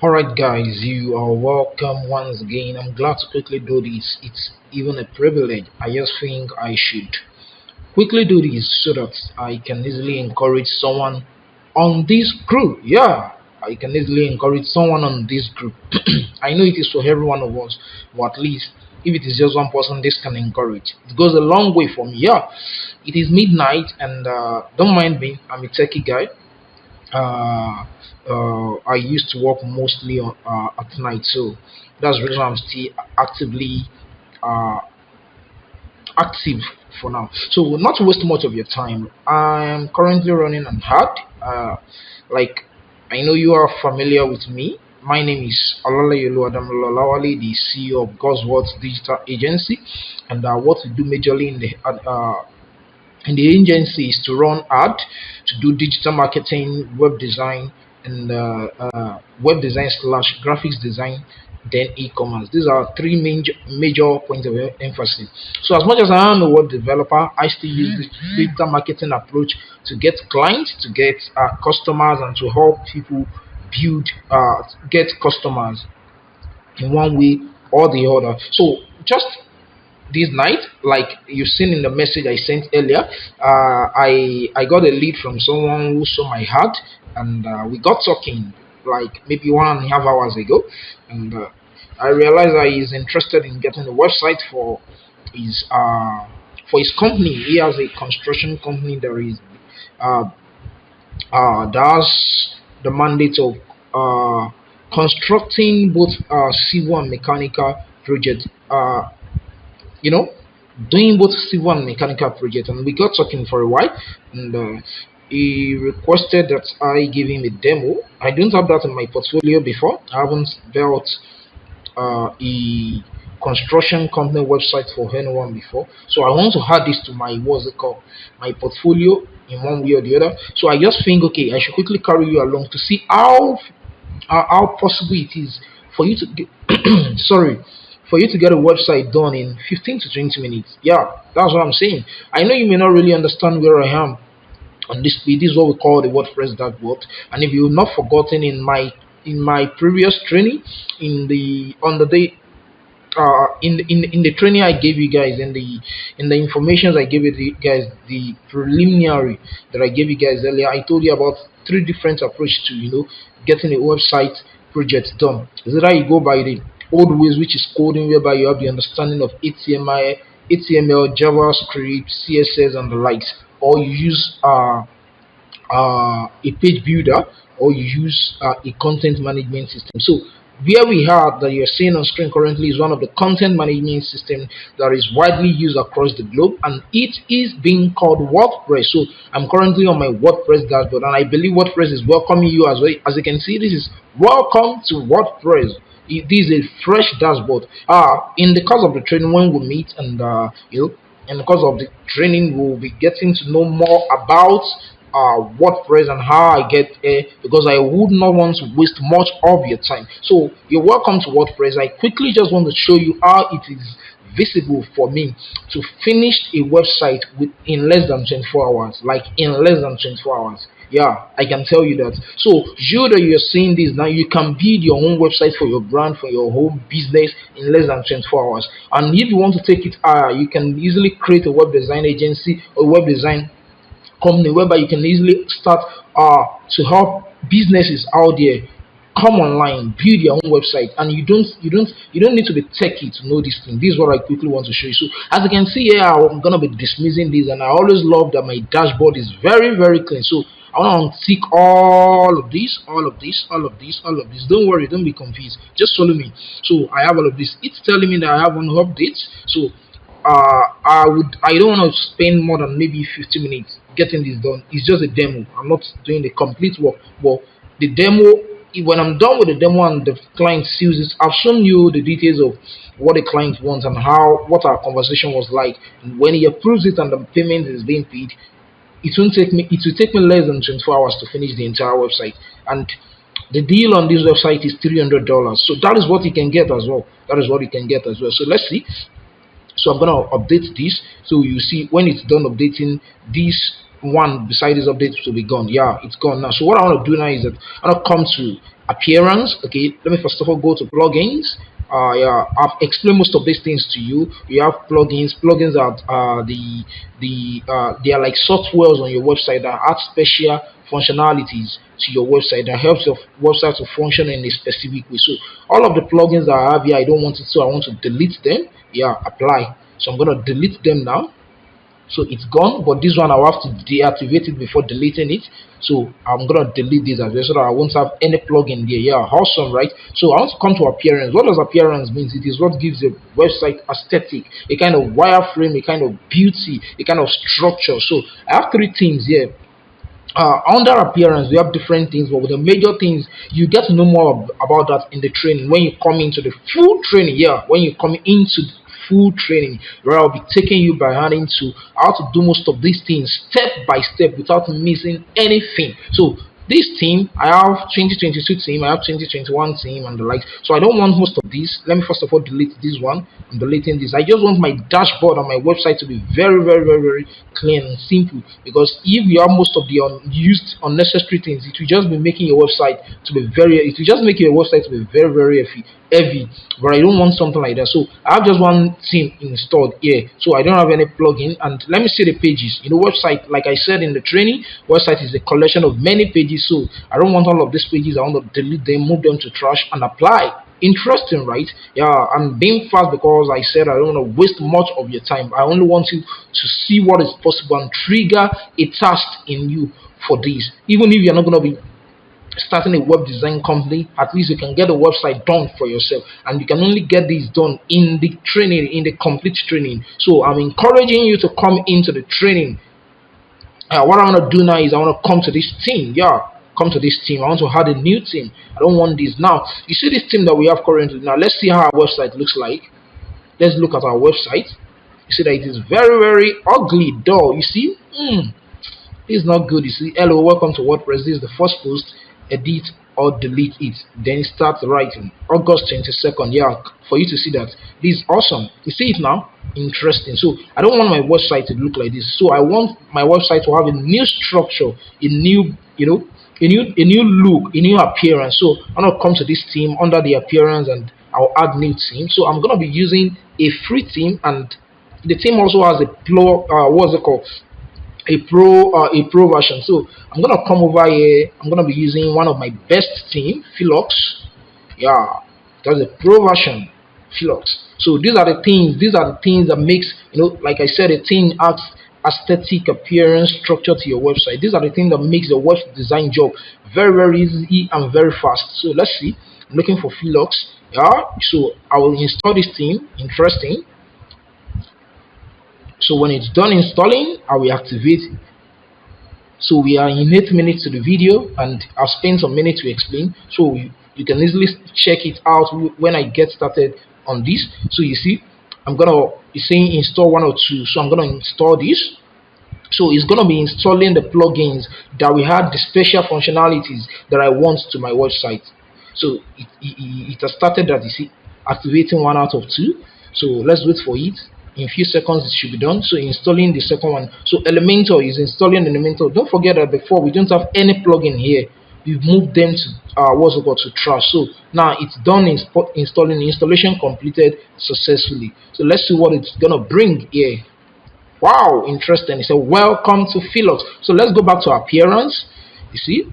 Alright, guys, you are welcome once again. I'm glad to quickly do this. It's even a privilege. I just think I should quickly do this so that I can easily encourage someone on this group. Yeah, I can easily encourage someone on this group. I know it is for every one of us, but at least if it is just one person, this can encourage. It goes a long way for me. Yeah, it is midnight, and don't mind me. I'm a techie guy. I used to work mostly at night, so that's the reason I'm still actively uh, active for now. So, not to waste much of your time, I'm currently running an ad. Like, I know you are familiar with me. My name is Olalayolu Adamulalawale, the CEO of Gosworth Digital Agency, and what we do majorly in the agency is to run ad, to do digital marketing, web design, and web design slash graphics design, then e-commerce. These are three major points of emphasis. So as much as I am a web developer, I still use this digital marketing approach to get clients, to get customers, and to help people get customers in one way or the other. So just this night, like you've seen in the message I sent earlier, I got a lead from someone who saw my ad, and we got talking like maybe 1.5 hours ago, and I realized that he's interested in getting a website his for his company. He has a construction company uh, that's the mandate of constructing both civil and mechanical projects. You know, doing both civil and mechanical projects, and we got talking for a while, and he requested that I give him a demo. I don't have that in my portfolio before. I haven't built a construction company website for anyone before, so I want to add this to my what's it called, my portfolio in one way or the other. So I just think, okay, I should quickly carry you along to see how possible it is for you to get sorry, for you to get a website done in 15 to 20 minutes. Yeah, that's what I'm saying. I know you may not really understand where I am on this speed. This is what we call the WordPress dashboard. And if you've not forgotten, in my previous training, on the day in the training I gave you guys, in the information I gave you guys, the preliminary that I gave you guys earlier, I told you about three different approaches to getting a website project done. Is that you go by the old ways, which is coding, whereby you have the understanding of HTML, JavaScript, CSS, and the likes, or you use a page builder, or you use a content management system. So where we are that you're seeing on screen currently is one of the content management system that is widely used across the globe, and it is being called WordPress. So I'm currently on my WordPress dashboard, and I believe WordPress is welcoming you as well. As you can see, this is welcome to WordPress. This is a fresh dashboard. In the course of the training, when we meet, and in the course of the training, we'll be getting to know more about WordPress and how I get here, because I would not want to waste much of your time. So you're welcome to WordPress. I quickly just want to show you how it is visible for me to finish a website in less than 24 hours. Like in less than 24 hours. Yeah, I can tell you that. So you that you're seeing this now, you can build your own website for your brand, for your home business in less than 24 hours. And if you want to take it higher, you can easily create a web design agency or web design company whereby you can easily start to help businesses out there come online, build your own website, and you don't need to be techie to know this thing. This is what I quickly want to show you. So as you can see here, I'm gonna be dismissing this, and I always love that my dashboard is very, very clean. So I want to tick all of this, all of this, all of this, all of this. Don't worry, don't be confused. Just follow me. So I have all of this. It's telling me that I have one update. So I don't want to spend more than maybe 50 minutes getting this done. It's just a demo. I'm not doing the complete work, but the demo, when I'm done with the demo and the client sees it, I've shown you the details of what the client wants and what our conversation was like. And when he approves it and the payment is being paid, it will take me less than 24 hours to finish the entire website. And the deal on this website is $300. So that is what you can get as well. That is what you can get as well. So let's see. So I'm gonna update this, so you see when it's done updating, this one beside this update to be gone. Yeah, it's gone now. So what I want to do now is that I want to come to appearance. Okay, let me first of all go to plugins. Yeah, I've explained most of these things to you. You have plugins. Plugins are they are like softwares on your website that add special functionalities to your website that helps your website to function in a specific way. So all of the plugins that I have here, I don't want it, so I want to delete them. Yeah, apply. So I'm gonna delete them now. So it's gone, but this one I'll have to deactivate it before deleting it. So I'm gonna delete this as well so that I won't have any plugin there. Yeah, awesome, right? So I want to come to appearance. What does appearance mean? It is what gives the website aesthetic, a kind of wireframe, a kind of beauty, a kind of structure. So I have three things here. Under appearance we have different things, but with the major things you get to know more about that in the training when you come into the full training. Yeah, when you come into the full training, where I'll be taking you by hand into how to do most of these things step by step without missing anything. So this team, I have 2022 team, I have 2021 team and the like. So I don't want most of these. Let me first of all delete this one. I'm deleting this. I just want my dashboard on my website to be very clean and simple, because if you have most of the unused unnecessary things, it will just be making your website to be it will just make your website to be very heavy. But I don't want something like that. So I have just one theme installed here, so I don't have any plugin. And let me see the pages. You know, website, like I said in the training, website is a collection of many pages. So I don't want all of these pages. I want to delete them, move them to trash, and apply. Interesting, right? Yeah, I'm being fast because I said I don't want to waste much of your time. I only want you to see what is possible and trigger a task in you for this. Even if you're not going to be starting a web design company, at least you can get a website done for yourself, and you can only get this done in the training, in the complete training. So I'm encouraging you to come into the training. What I want to do now is I want to come to this team. Yeah, come to this team. I want to add a new team. I don't want this. Now you see this team that we have currently. Now let's see how our website looks like. Let's look at our website. You see that it is very ugly, dull. You see, it's not good. You see, hello, welcome to WordPress. This is the first post. Edit or delete it, then start writing. August 22nd. Yeah, for you to see that. This is awesome. You see it now? Interesting. So I don't want my website to look like this. So I want my website to have a new structure, a new, a new look, a new appearance. So I'm gonna come to this theme under the appearance, and I'll add new theme. So I'm gonna be using a free theme, and the theme also has a what's it called, a pro version. So I'm gonna come over here. I'm gonna be using one of my best theme, Philox. Yeah, that's a pro version, Philox. So these are the things that makes, like I said, a theme adds aesthetic, appearance, structure to your website. These are the things that makes your web design job very easy and very fast. So let's see. I'm looking for Philox. Yeah, so I will install this theme. Interesting. So when it's done installing, I will activate it. So we are in 8 minutes to the video, and I've spent some minutes to explain. So you can easily check it out when I get started on this. So you see, it's saying install 1 or 2. So I'm gonna install this. So it's gonna be installing the plugins that we had, the special functionalities that I want to my website. So it has started that, you see, activating 1 out of 2. So let's wait for it. In a few seconds it should be done. So installing the second one. So Elementor is installing Elementor. Don't forget that before we don't have any plugin here. We've moved them to to trash. So now it's done installing. Installation completed successfully. So let's see what it's gonna bring here. Wow, interesting. It said welcome to Philox. So let's go back to appearance. You see,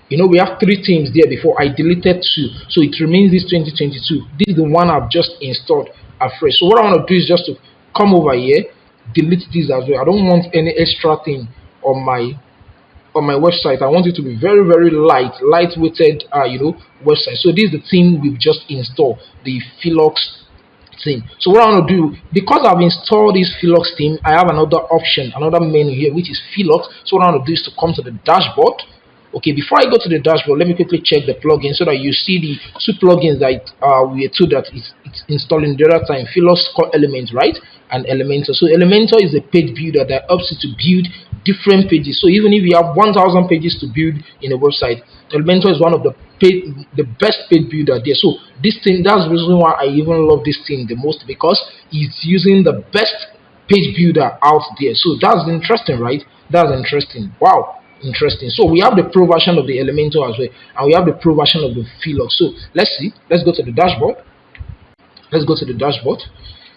we have 3 themes there before. I deleted 2, so it remains this 2022. This is the one I've just installed afresh. So what I want to do is just to come over here, delete this as well. I don't want any extra thing on my website. I want it to be very lightweighted website. So this is the theme we've just installed, the Philox theme. So what I want to do, because I've installed this Philox theme, I have another option, another menu here, which is Philox. So what I want to do is to come to the dashboard. Okay, before I go to the dashboard, let me quickly check the plugin so that you see the 2 plugins that we are told that it's installing the other time. Philox Core Elements, right? And Elementor. So Elementor is a page builder that helps you to build different pages. So even if you have 1,000 pages to build in a website, Elementor is one of the best page builder there. So this thing, that's the reason why I even love this thing the most, because it's using the best page builder out there. So that's interesting, right? That's interesting. Wow, interesting. So we have the pro version of the Elementor as well, and we have the pro version of the Philog. So let's see. Let's go to the dashboard. Let's go to the dashboard.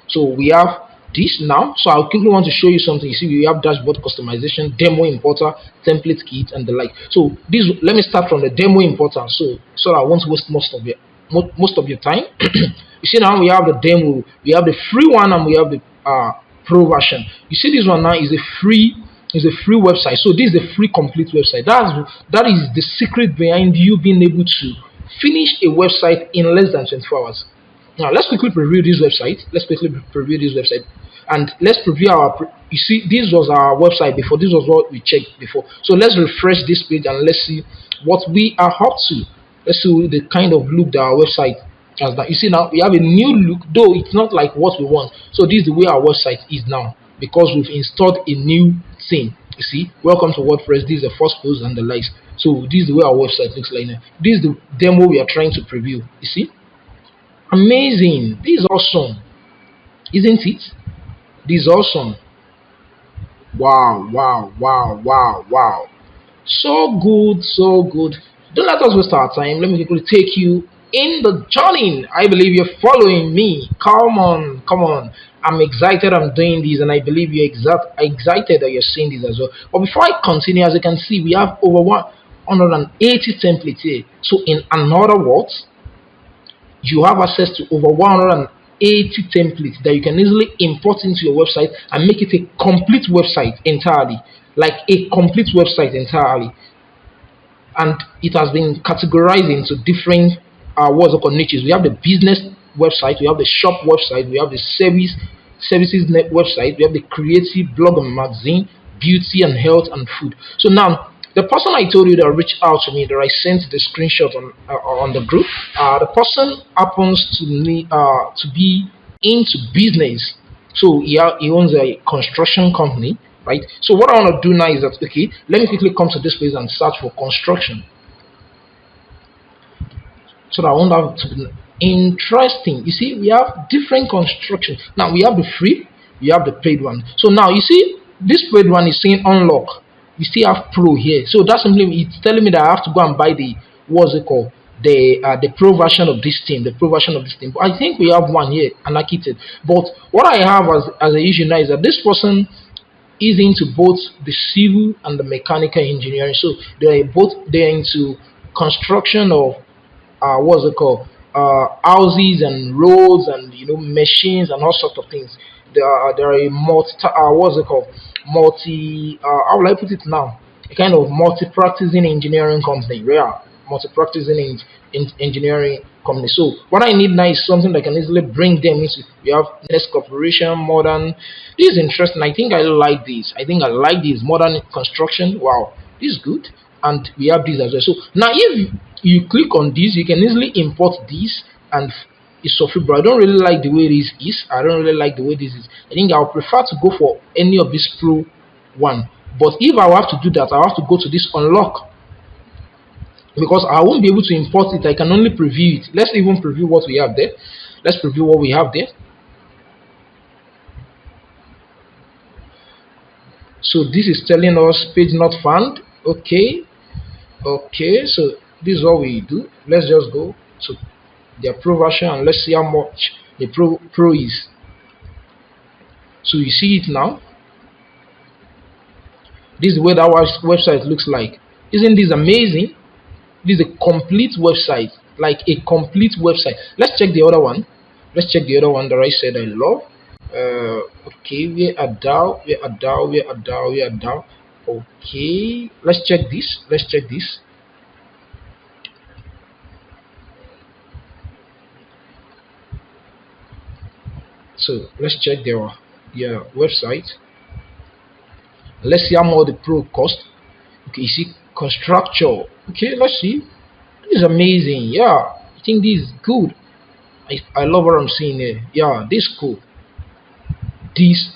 So we have this now. So I quickly want to show you something. You see, we have dashboard customization, demo importer, template kit, and the like. So this, let me start from the demo importer. So I won't waste most of your time. You see, now we have the demo, we have the free one, and we have the pro version. You see, this one now is a free website. So this is a free complete website. That is the secret behind you being able to finish a website in less than 24 hours. Now let's quickly preview this website. And let's preview you see, this was our website before. This was what we checked before. So let's refresh this page and let's see what we are up to. Let's see the kind of look that our website has. That you see, now we have a new look, though it's not like what we want. So this is the way our website is now, because we've installed a new theme. You see, welcome to WordPress. This is the first post and the likes. So this is the way our website looks like now. This is the demo we are trying to preview. You see, amazing. This is awesome, isn't it? This is awesome. Wow, wow, wow, wow, wow. So good, so good. Don't let us waste our time. Let me quickly take you in the journey. I believe you're following me. Come on, come on. I'm excited I'm doing this, and I believe you're excited that you're seeing this as well. But before I continue, as you can see, we have over 180 templates here. So in other words, you have access to over 180 templates that you can easily import into your website and make it a complete website entirely, like a complete website entirely. And it has been categorized into different what's it called, niches. We have the business website, we have the shop website, we have the services net website, we have the creative blog and magazine, beauty and health and food. So now the person I told you that reached out to me, that I sent the screenshot on the group, the person happens to me to be into business. So he owns a construction company, right? So what I want to do now is that, okay, let me quickly come to this place and search for construction, so that I won't have to be interesting. You see, we have different construction. Now we have the free, we have the paid one. So now you see, this paid one is saying unlock. We still have pro here. So that's simply, it's telling me that I have to go and buy the, what's it called, the pro version of this thing, But I think we have one here, Anarchited. But what I have as an issue now is that this person is into both the civil and the mechanical engineering. So they're into construction of what's it called, houses and roads and machines and all sorts of things. There are a what's it called, how will I put it now, a kind of multi-practicing engineering company. Yeah, multi-practicing in engineering company. So what I need now is something that can easily bring them into. We have Nest Corporation, modern. This is interesting. I think I like this. Modern construction. Wow, this is good. And we have this as well. So now if you click on this, you can easily import this, and it's so free. But I don't really like the way this is. I think I'll prefer to go for any of this pro one. But if I have to do that, I have to go to this unlock, because I won't be able to import it. I can only preview it. Let's even preview what we have there. Let's preview what we have there. So this is telling us page not found. Okay, so this is what we do. Let's just go to their pro version and let's see how much the pro is. So you see it now. This is the way that our website looks like. Isn't this amazing? This is a complete website, like a complete website. Let's check the other one. That I said I love. Okay, we are down. Okay, let's check this. So let's check their website. Let's see how much the pro cost. Okay, you see constructor. Okay, let's see. This is amazing. Yeah, I think this is good. I love what I'm seeing here. Yeah, this is cool. This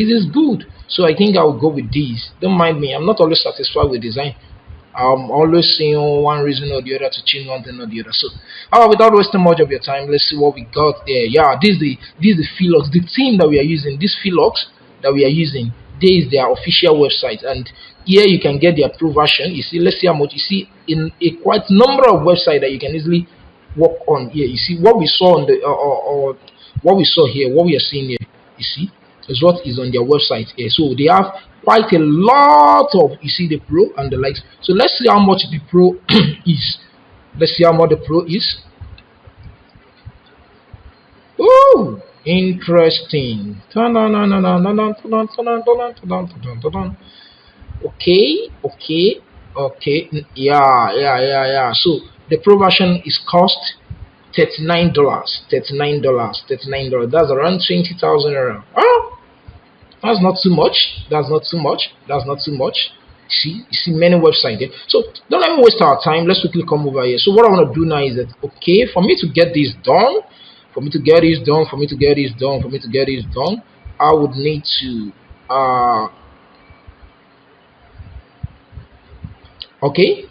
is good. So I think I'll go with these. Don't mind me, I'm not always satisfied with design. I'm always saying one reason or the other to change one thing or the other. So, without wasting much of your time, let's see what we got there. Yeah, this is the Philox, the team that we are using. This Philox that we are using, there is their official website, and here you can get their pro version. You see, let's see how much. You see, in a quite number of websites that you can easily work on here. You see what we saw on the or what we saw here, what we are seeing here. You see, is what is on their website here. So they have quite a lot of, you see, the pro and the likes. So let's see how much the pro is. Let's see how much the pro is. Oh, interesting. Okay, okay, okay. Yeah. So the pro version is cost $39. $39. That's around 20,000 naira. Oh, that's not too much. You see many websites there. So don't let me waste our time. Let's quickly come over here. So what I want to do now is that, okay, for me to get this done, I would need to okay,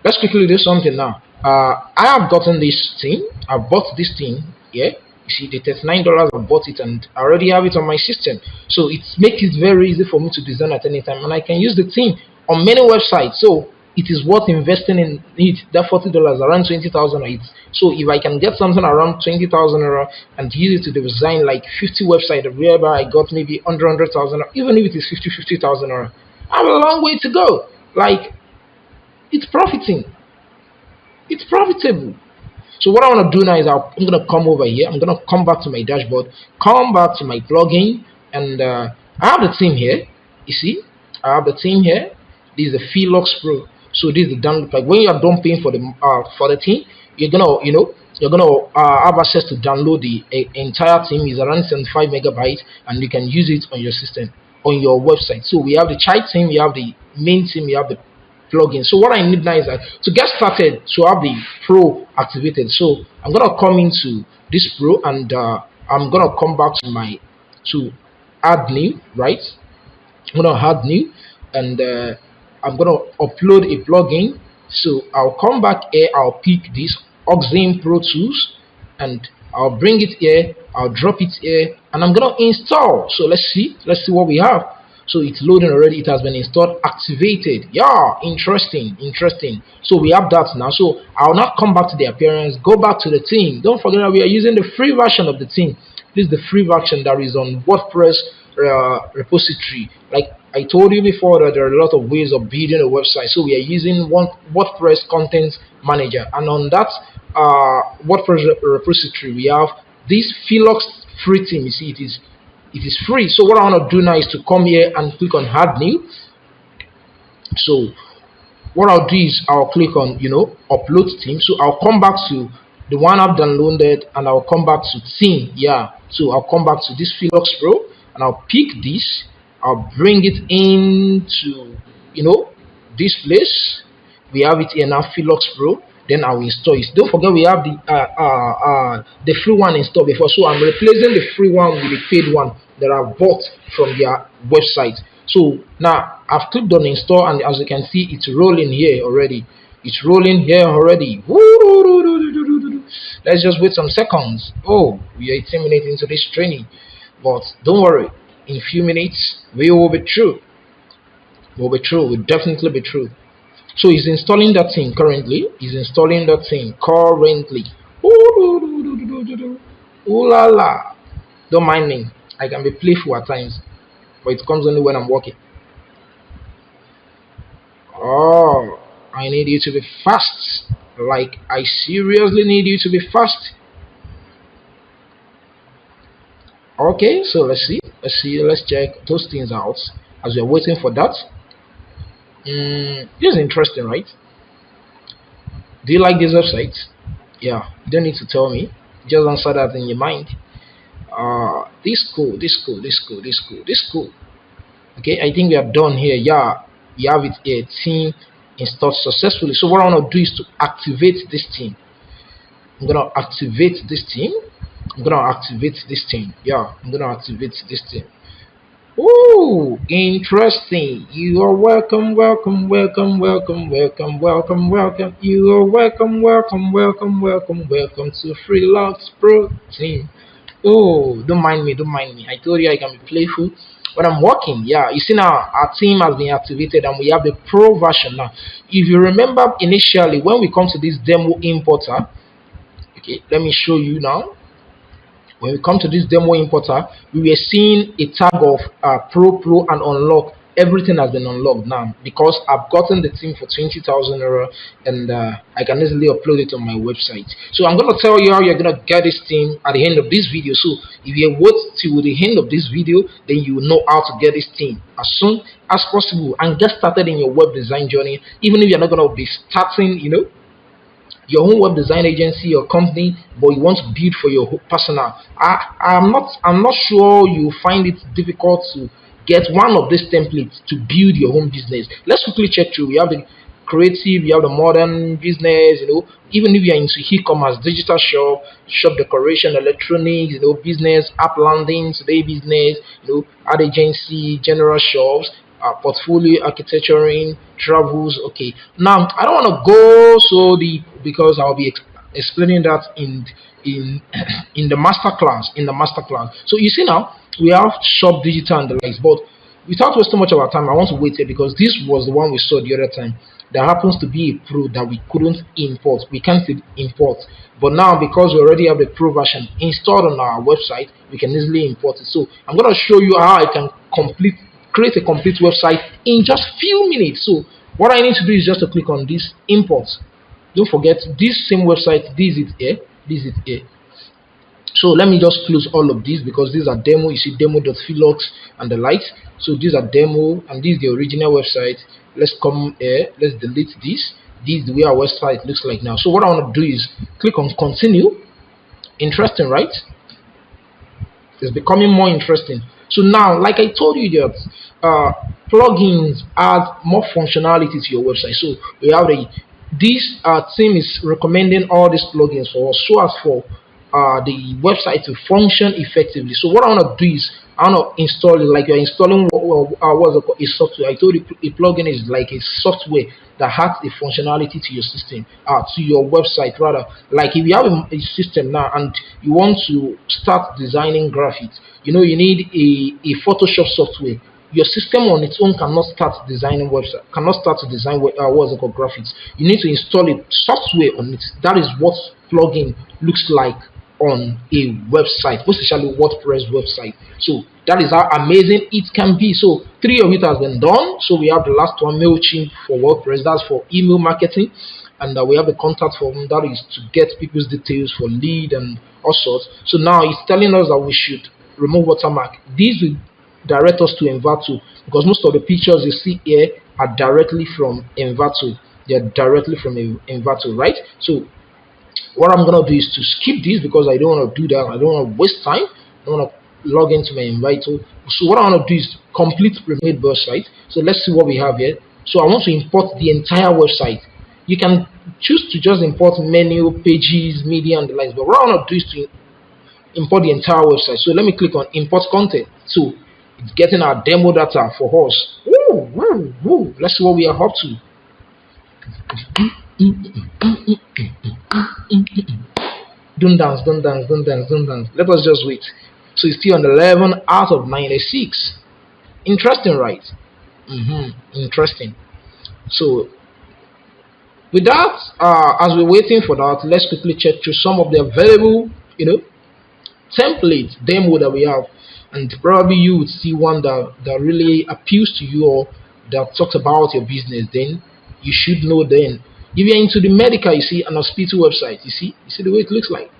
let's quickly do something now. I have gotten this thing. I bought this thing. Yeah, you see the $39. I bought it and I already have it on my system. So it makes it very easy for me to design at any time, and I can use the thing on many websites. So it is worth investing in it. That $40, around 20,000 each. So if I can get something around 20,000 and use it to design like 50 websites whereby I got maybe 100,000, even if it is 50,000 I have a long way to go. Like, it's profiting. It's profitable. So what I want to do now is I'm going to come over here. I'm going to come back to my dashboard, come back to my plugin, and I have the theme here. You see, I have the theme here. This is the Philox Pro. So this is the download pack. When you are done paying for the theme, you're gonna have access to download the entire theme. It's around 75 megabytes, and you can use it on your system, on your website. So we have the child theme, you have the main theme, you have the plugin. So what I need now is to get started to have the pro activated. So I'm gonna come into this pro, and I'm gonna come back to add new, right? I'm gonna add new, and I'm gonna upload a plugin. So I'll come back here, I'll pick this Oxygen Pro Tools, and I'll bring it here, I'll drop it here, and I'm gonna install. So let's see what we have. So it's loading already. It has been installed, activated. Yeah, interesting. So we have that now. So I'll now come back to the appearance, go back to the theme. Don't forget that we are using the free version of the theme. This is the free version that is on WordPress repository. Like I told you before, that there are a lot of ways of building a website. So we are using one WordPress content manager, and on that WordPress repository we have this Philox free theme. You see, it is free. So what I want to do now is to come here and click on add new. So what I'll do is I'll click on upload theme. So I'll come back to the one I've downloaded, and I'll come back to theme. Yeah, so I'll come back to this Philox Pro, and I'll pick this, I'll bring it into this place. We have it here now, Philox Pro. Then I'll install it. Don't forget we have the free one installed before, so I'm replacing the free one with the paid one that I bought from their website. So now I've clicked on install, and as you can see, it's rolling here already. Let's just wait some seconds. Oh, we are 18 minutes into this training, but don't worry, in a few minutes we will be through. We'll definitely be through. So he's installing that thing currently. Ooh la la. Don't mind me. I can be playful at times, but it comes only when I'm working. Oh, I need you to be fast. Like, I seriously need you to be fast. Okay, so let's check those things out as we're waiting for that. This is interesting, right? Do you like this website? Yeah, you don't need to tell me, just answer that in your mind. This cool. Okay, I think we are done here. Yeah, we have it here, team installed successfully. So what I want to do is to activate this team. I'm gonna activate this team. Yeah, I'm gonna activate this team. Oh, interesting. You are welcome, welcome, welcome, welcome, welcome, welcome, welcome. You are welcome, welcome, welcome, welcome, welcome to Freelance Protein. Oh, don't mind me, don't mind me. I told you I can be playful when I'm working. Yeah, you see now our team has been activated and we have the pro version now. If you remember initially when we come to this demo importer, okay, let me show you now. When we come to this demo importer, we were seeing a tag of pro and unlock. Everything has been unlocked now because I've gotten the team for 20,000 euro, and I can easily upload it on my website. So I'm going to tell you how you're going to get this team at the end of this video. So if you wait till the end of this video, then you will know how to get this team as soon as possible and get started in your web design journey. Even if you're not going to be starting, your own web design agency or company, but you want to build for your personal. I'm not sure you find it difficult to get one of these templates to build your own business. Let's quickly check through. We have the creative, you have the modern business, even if you're into e-commerce, digital shop decoration, electronics, business, app landing, today business, ad agency, general shops, portfolio architecturing, travels. Okay, now I don't want to go so deep because I'll be explaining that in in the master class. So you see now we have shop digital and the likes, but without wasting much of our time, I want to wait here because this was the one we saw the other time. There happens to be a pro that we couldn't import. We can't import, but now because we already have the pro version installed on our website, we can easily import it. So I'm going to show you how I can create a complete website in just few minutes. So what I need to do is just to click on this import. Don't forget this same website. This is here. So let me just close all of these because these are demo. You see demo.philox and the likes. So these are demo and this is the original website. Let's come here. Let's delete this. This is the way our website looks like now. So what I want to do is click on continue. Interesting, right? It's becoming more interesting. So now, like I told you that plugins add more functionality to your website. So we have this team is recommending all these plugins for us so as for the website to function effectively. So what I want to do is I want to install it like you're installing what's it called, a software. I told you a plugin is like a software that has a functionality to your system, to your website rather. Like if you have a system now and you want to start designing graphics, you need a Photoshop software. Your system on its own cannot start designing website, cannot start to design what's it called, graphics. You need to install a software on it. That is what plugin looks like on a website, especially WordPress website. So that is how amazing it can be. So 3 of it has been done. So we have the last one, MailChimp for WordPress, that's for email marketing, and we have the contact form that is to get people's details for lead and all sorts. So now it's telling us that we should remove watermark. These will direct us to Envato because most of the pictures you see here are directly from Envato. They are directly from Envato, right? So what I'm gonna do is to skip this because I don't want to do that. I don't want to waste time. I don't want to log into my Envato. So what I want to do is complete remade website. So let's see what we have here. So I want to import the entire website. You can choose to just import menu, pages, media, and the likes. But what I want to do is to import the entire website. So let me click on import content. So it's getting our demo data for us. Woo, woo, woo. Let's see what we are up to. Don't dance. Let us just wait. So it's still on 11 out of 96. Interesting, right? Interesting. So with that, as we're waiting for that, let's quickly check through some of the available, template demo that we have, and probably you would see one that really appeals to you or that talks about your business. Then you should know. Then if you're into the medical, you see an hospital website, you see the way it looks like.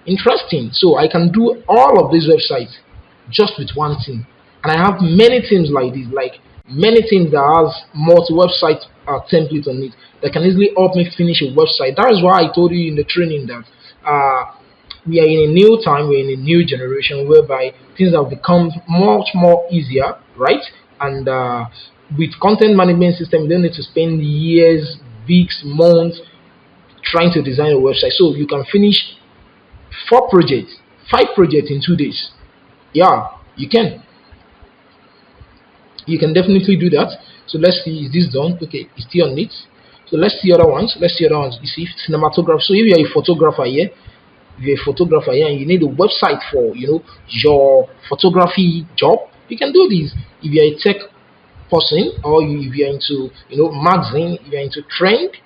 Interesting. So I can do all of these websites just with one thing, and I have many teams like this, like many teams that has multi-website template on it that can easily help me finish a website. That is why I told you in the training that we are in a new time, we're in a new generation whereby things have become much more easier, right? And with content management system, you don't need to spend years, weeks, months trying to design a website. So you can finish 4 projects, 5 projects in 2 days. Yeah, you can. You can definitely do that. So let's see, is this done? Okay, it's still on it. So let's see other ones. Let's see other ones. You see, cinematography. So if you're a photographer here, if you're a photographer here and you need a website for your photography job, you can do this. If you're a tech person, or if you're into magazine, if you're into trend,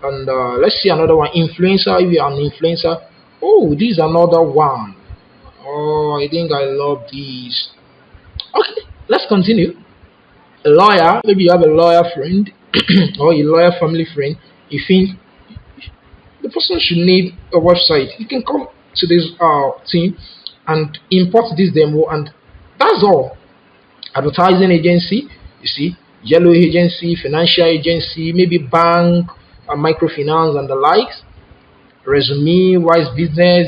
and let's see another one, influencer. If you're an influencer, oh, this is another one. Oh, I think I love these. Okay, let's continue. A lawyer, maybe you have a lawyer friend or a lawyer family friend, you think the person should need a website. You can come to this team and import this demo, and that's all. Advertising agency, you see, yellow agency, financial agency, maybe bank, microfinance, and the likes. Resume, wise business,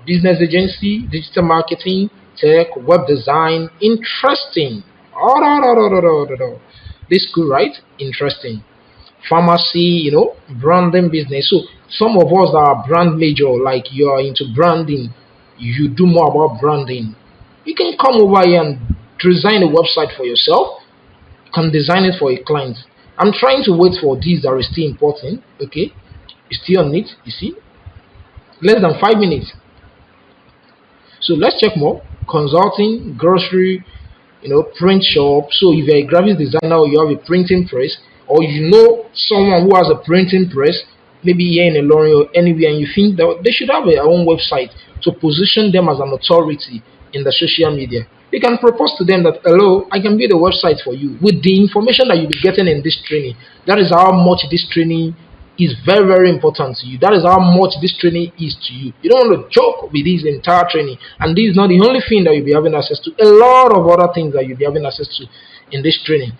business agency, digital marketing, tech, web design. Interesting. Oh, no, no, no, no, no, no, no. This cool, right? Interesting. Pharmacy, branding business. So some of us are brand major, like you are into branding, you do more about branding. You can come over here and design a website for yourself. You can design it for a client. I'm trying to wait for these that are still important. Okay, it's still on it. You see, less than 5 minutes. So let's check more. Consulting, grocery, print shop. So if you're a graphic designer or you have a printing press, or you know someone who has a printing press, maybe here in Ilorin or anywhere, and you think that they should have their own website to position them as an authority in the social media, you can propose to them that, hello, I can build a website for you with the information that you'll be getting in this training. That is how much this training is very, very important to you. That is how much this training is to you. You don't want to joke with this entire training. And this is not the only thing that you'll be having access to. A lot of other things that you'll be having access to in this training.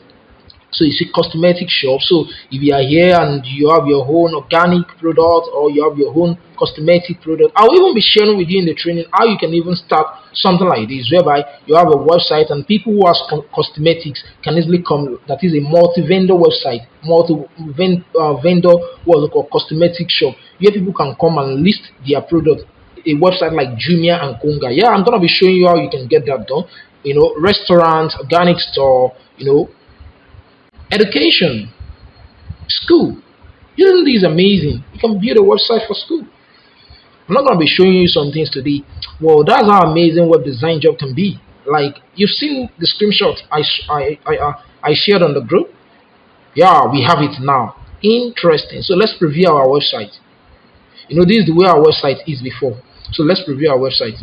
So you see cosmetic shop. So if you are here and you have your own organic product or you have your own cosmetic product, I'll even be sharing with you in the training how you can even start something like this, whereby you have a website and people who have cosmetics can easily come. That is a multi-vendor website, multi-vendor what we call cosmetic shop, where people can come and list their product. A website like Jumia and Konga. Yeah, I'm gonna be showing you how you can get that done. Restaurants, organic store, education, school. Isn't this amazing? You can build a website for school. I'm not going to be showing you some things today. Well, that's how amazing web design job can be. Like you've seen the screenshot I shared on the group. Yeah, we have it now. Interesting. So let's preview our website. This is the way our website is before. So let's preview our website.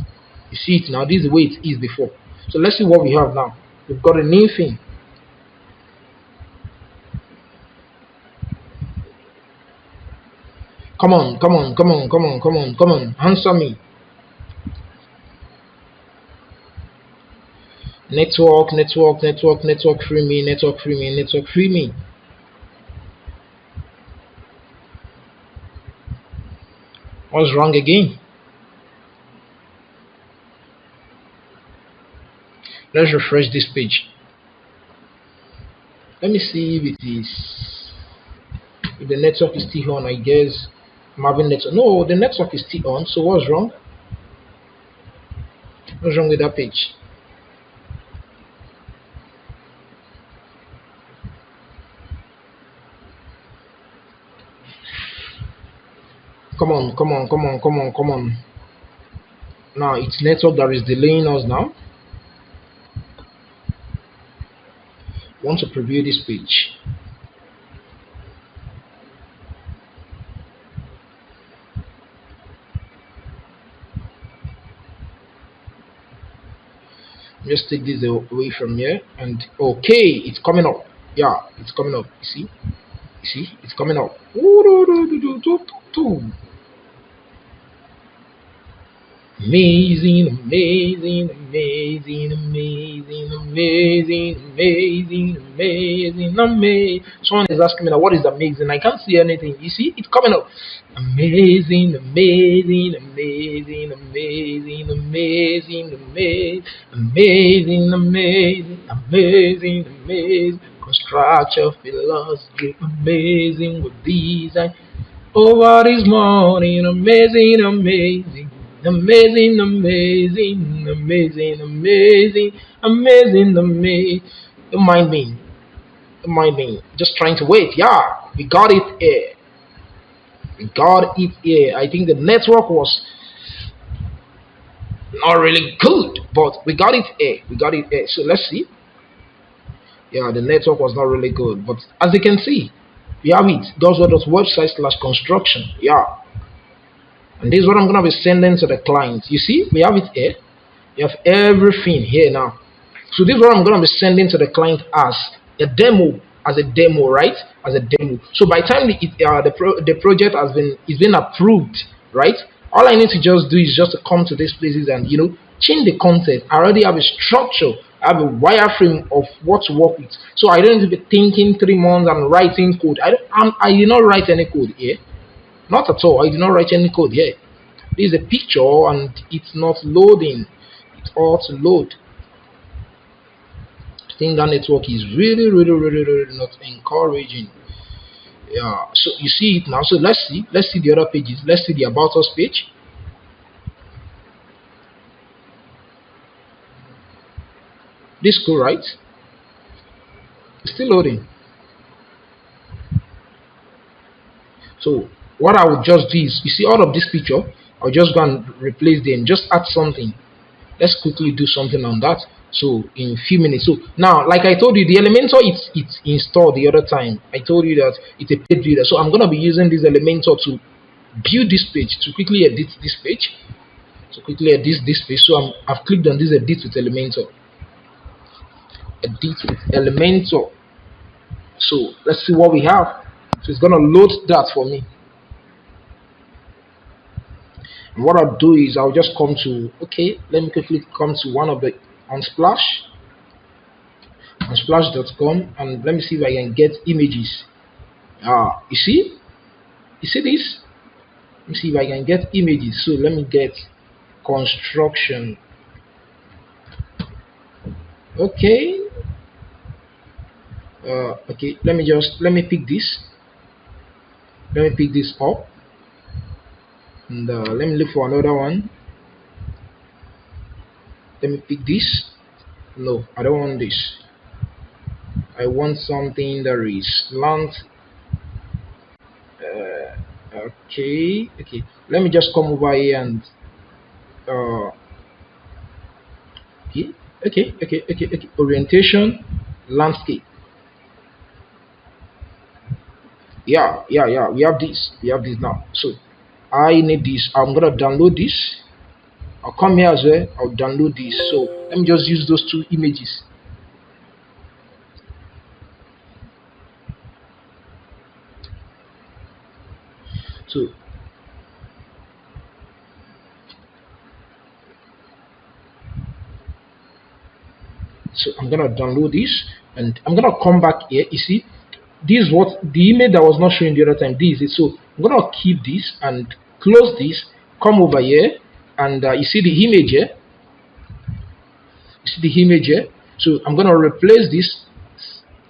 You see it now. This is the way it is before. So let's see what we have now. We've got a new thing. Come on, come on, come on, come on, come on, come on. Answer me. Network, network, network, network, free me, network, free me, network, free me. What's wrong again? Let's refresh this page. Let me see if it is. If the network is still on, I guess I'm having network. No, the network is still on. So what's wrong? What's wrong with that page? Come on, come on, come on, come on, come on. Now it's network that is delaying us now. I want to preview this page. Just take this away from here, and okay, it's coming up. Yeah, it's coming up. You see, it's coming up. Amazing, amazing, amazing, amazing, amazing, amazing, amazing, amazing. Someone is asking me now, what is amazing? I can't see anything. You see, it's coming up. Amazing, amazing, amazing, amazing, amazing, amazing, amazing, amazing, amazing, amazing. Construction philosophy, amazing with design. Oh, what is morning, amazing, amazing. Amazing, amazing, amazing, amazing, amazing, amazing. Don't mind me. Don't mind me. Just trying to wait. Yeah, we got it here. We got it here. I think the network was not really good, but we got it here. We got it here. So let's see. Yeah, the network was not really good, but as you can see, we have it. Website/construction. Yeah, and this is what I'm gonna be sending to the client. You see, we have it here. You have everything here now. So this is what I'm gonna be sending to the client as a demo, right? As a demo. So by the time the project is been approved, right? All I need to just do is just to come to these places and change the content. I already have a structure. I have a wireframe of what to work with. So I don't need to be thinking 3 months and writing code. I did not write any code here. Not at all. I did not write any code here. This is a picture and it's not loading. It's all to load. I think that network is really not encouraging. Yeah, so you see it now. So let's see the other pages. Let's see the about us page. This cool, right? It's still loading. So what I would just do is, you see all of this picture, I'll just go and replace them, just add something. Let's quickly do something on that. So in a few minutes. So now, like I told you, the Elementor it's installed the other time. I told you that it's a page builder. So I'm gonna be using this Elementor to build this page, to quickly edit this page. So quickly edit this page. So I've clicked on this edit with Elementor. Edit with Elementor. So let's see what we have. So it's gonna load that for me. And what I'll do is I'll just come to, okay, let me quickly come to one of the on splash.com, and let me see if I can get images. You see this? Let me see if I can get images. So let me get construction. Okay. Okay, let me pick this. Let me pick this up, and let me look for another one. Let me pick this. No, I don't want this. I want something that is slant. Okay, let me just come over here and okay, orientation, landscape. Yeah, we have this now. So I need this. I'm gonna download this. I'll come here as well. I'll download this. So let me just use those two images. So I'm gonna download this, and I'm gonna come back here. You see, this is what the image that was not showing the other time. This is, so I'm gonna keep this and close this. Come over here, and you see the image here. You see the image here. So I'm gonna replace this.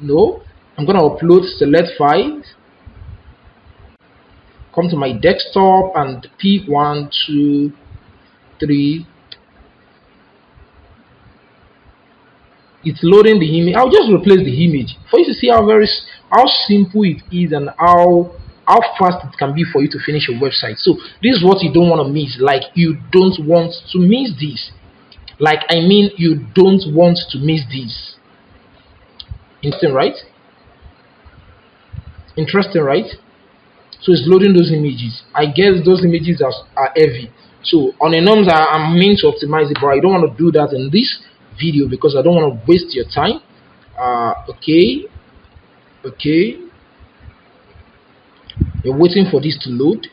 No, I'm gonna upload select files. Come to my desktop and pick 1, 2, 3. It's loading the image. I'll just replace the image for you to see how simple it is and how fast it can be for you to finish your website. So this is what you don't want to miss. Like, you don't want to miss this. Like, I mean, you don't want to miss this. Interesting, right? Interesting, right? So it's loading those images. I guess those images are heavy. So on a norms, I'm meant to optimize it, but I don't want to do that in this video because I don't want to waste your time. Okay, you're waiting for this to load.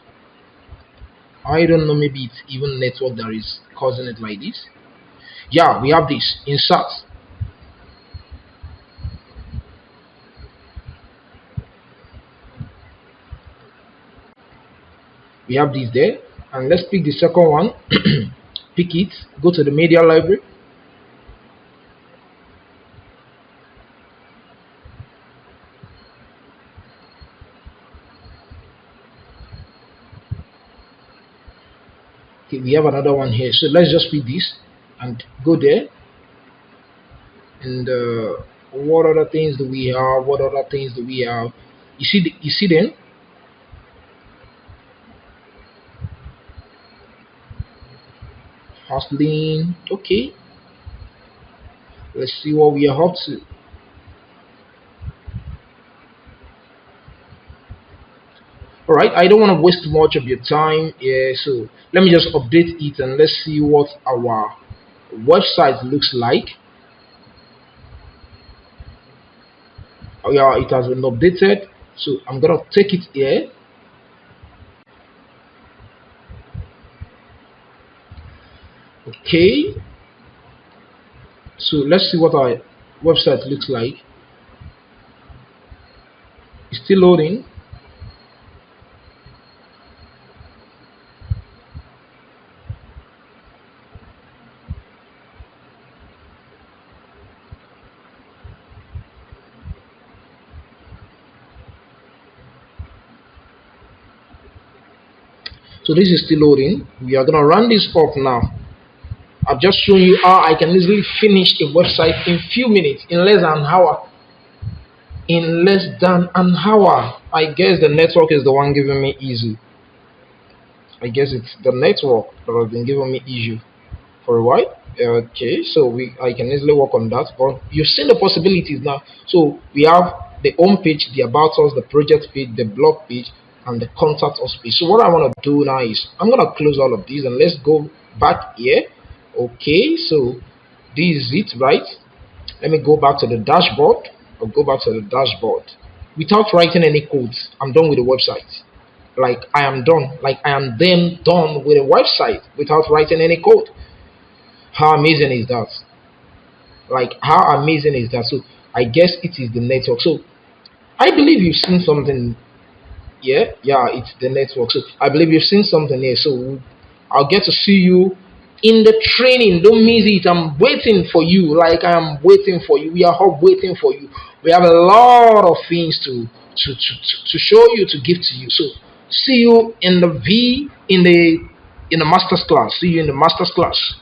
I don't know, maybe it's even network that is causing it like this. Yeah, we have this insert. We have this there, and let's pick the second one. Pick it, go to the media library. Okay, we have another one here. So let's just pick this and go there. And what other things do we have? What other things do we have? You see them? Hustling. Okay, let's see what we are up to. All right, I don't want to waste much of your time. Yeah, so let me just update it and let's see what our website looks like. Oh yeah, it has been updated. So I'm gonna take it here. Okay, so let's see what our website looks like. It's still loading. So this is still loading. We are gonna run this up now. I've just shown you how I can easily finish a website in few minutes, in less than an hour. In less than an hour. I guess the network is the one giving me issue. I guess it's the network that has been giving me issue for a while. Okay, so I can easily work on that. But you've seen the possibilities now. So we have the home page, the about us, the project page, the blog page, and the contact us page. So what I want to do now is I'm gonna close all of these and let's go back here. Okay, so this is it, right? Let me go back to the dashboard. I'll go back to the dashboard without writing any codes. I'm done with the website. Like I am done. Like I am then done with a website without writing any code. How amazing is that? Like how amazing is that? So I guess it is the network. So I believe you've seen something. Yeah, it's the network. So I believe you've seen something here. So I'll get to see you in the training. Don't miss it. I'm waiting for you. Like I'm waiting for you. We are all waiting for you. We have a lot of things to show you, to give to you. So see you in the masters class. See you in the masters class.